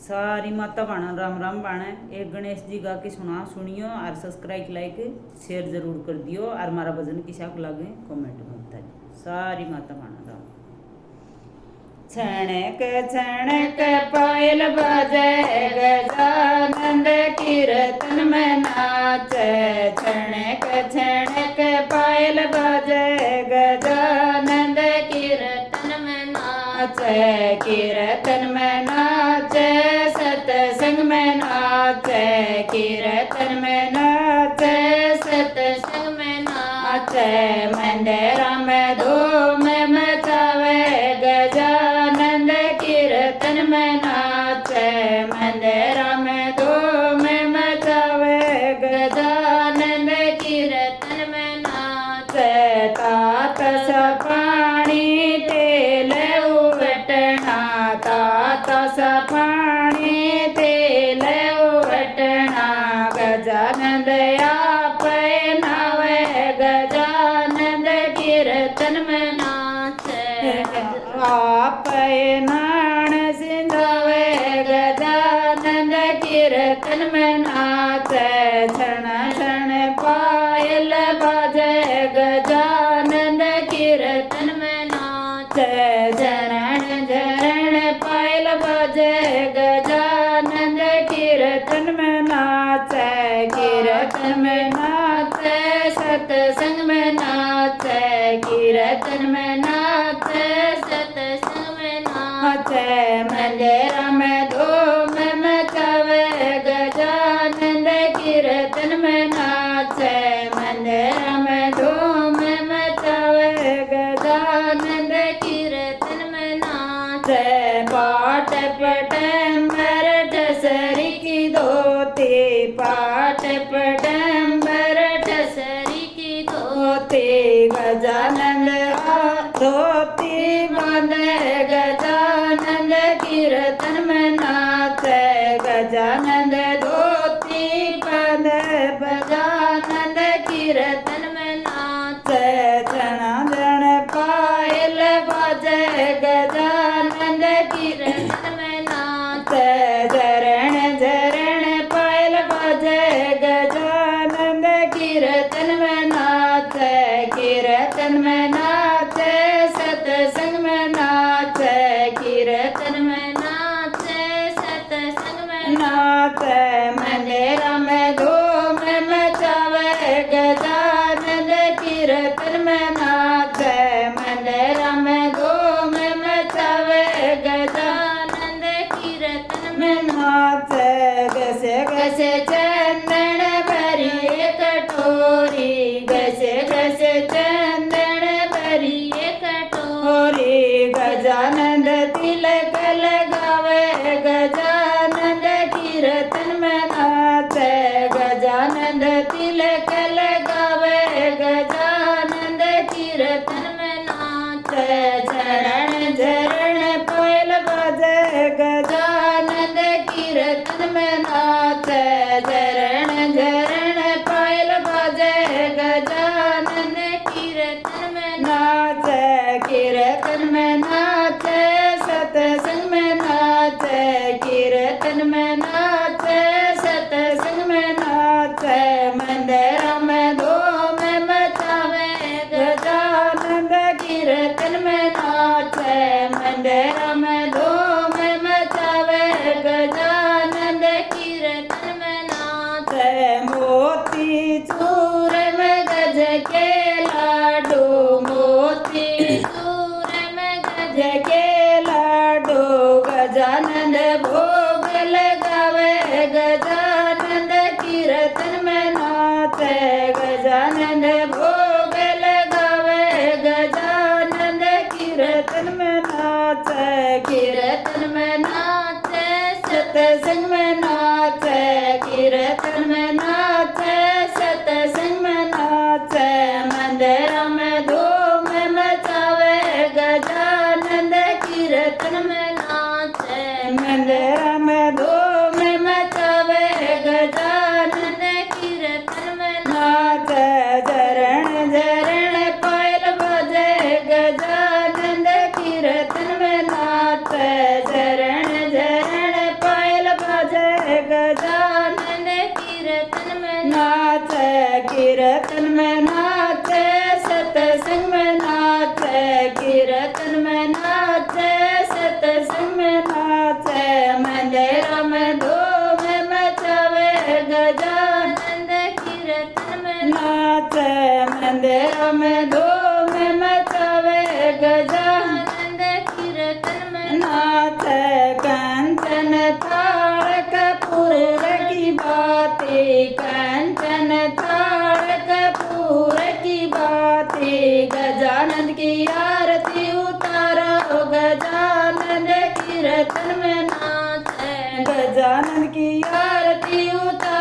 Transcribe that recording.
सारी माता बाणा राम राम बाणा। एक गणेश जी गा के सुनियो और सब्सक्राइब लाइक शेयर जरूर कर दियो और हमारा भजन किसा को लागे कमेंट में बता दियो। सारी माता बाणा राम। छणक पायल बजे गजानंद कीर्तन में नाचे। छणक पायल बजे गजानंद कीर्तन में नाचे। कीर्तन में नाचे सत्संग में नाचे। कीर्तन में नाचे सत्संग में नाचे। मंदिर में धूम मचावे गजानंद कीर्तन में नाचे। मंदिर में धूम मचावे गजानंद कीर्तन में नाचे। तात सा पानी तेल उवटना। तात सा पानी तेल उवटना। गजानंद आप नावे गजानंद कीर्तन में नाचे। आप नाण सिंधावे गजानंद कीर्तन में नाचे। क्षण क्षण पायल बाजे गजानंद कीर्तन में नाचे। झरण झरण पायल बाजे गजानंद कीर्तन में नाचे। कीर्तन में नाचे सत्संग में नाचे। कीर्तन में नाचे सत्संग में नाचे। मंदिर में धूम मचावे गजानंद कीर्तन में नाचे। मंदिर में धूम मचावे गजानंद कीर्तन में नाचे। पाट पटंबर ठसरी की धोती। पाट पटंबर ठसरी की धोती। गजानंद धोती बांधे गजानंद कीर्तन में नाचे। गजानंद धोती बांधे गजानंद कीर्तन में नाचे। जना जन पायल बाजे गजानंद कीर्तन में नाचे। झरण झरण पायल बाजे गजानंद कीर्तन में नाचे। कीर्तन में नाचे सत्संग में नाचे। कीर्तन में नाचे सत्संग में नाचे। मंदिर में धूम मचावे गजानंद कीर्तन में नाचे। मंदिर में धूम मचावे गजानंद कीर्तन में नाचे। गसे गसे चंदन भरी कटोरी। गसे गसे चंदन भरी कटोरी। गजानंद तिलक लगावे गजानंद कीर्तन में नाचे। गजानंद तिलक लगावे गजानंद कीर्तन में नाचे। झरण झरण पायल बाजे गजानंद कीर्तन में नाचे। झरण झरण पायल बाजे गजानंद कीर्तन में नाचे। कीर्तन में नाचे सत्संग में नाचे। कीर्तन में नाचे सत्संग में नाचे। मंदिर में धूम मचावे गजानंद कीर्तन में नाचे। मंदिर में धूम मचावे गजानंद कीर्तन में नाचे। मोती चूर में गज के लाडू। मोती चूर में गज के लाडू। गजानंद भोग लगावे गजानंद कीर्तन में नाचे। गजानंद भोग लगावे गजानंद कीर्तन में नाचे। कीर्तन में नाचे सत्संग में नाचे। कीर्तन में नाचे सत्संग में नाचे। मंदिर में धूम मचावे गजानंद कीर्तन में नाचे। मंदिर में धूम मचावे गजानंद कीर्तन में नाचे। झरण झरण पायल बाजे गजानंद कीर्तन में नाचे। झरण झरण पायल अंधेरा में धूम मचावे गजानंद कीर्तन में नाथ कंचन थाल कपूर की बातें कंचन थाल कपूर की बातें गजानंद की आरती उतारो गजानंद कीर्तन में नाथ गजानंद की आरती उतारो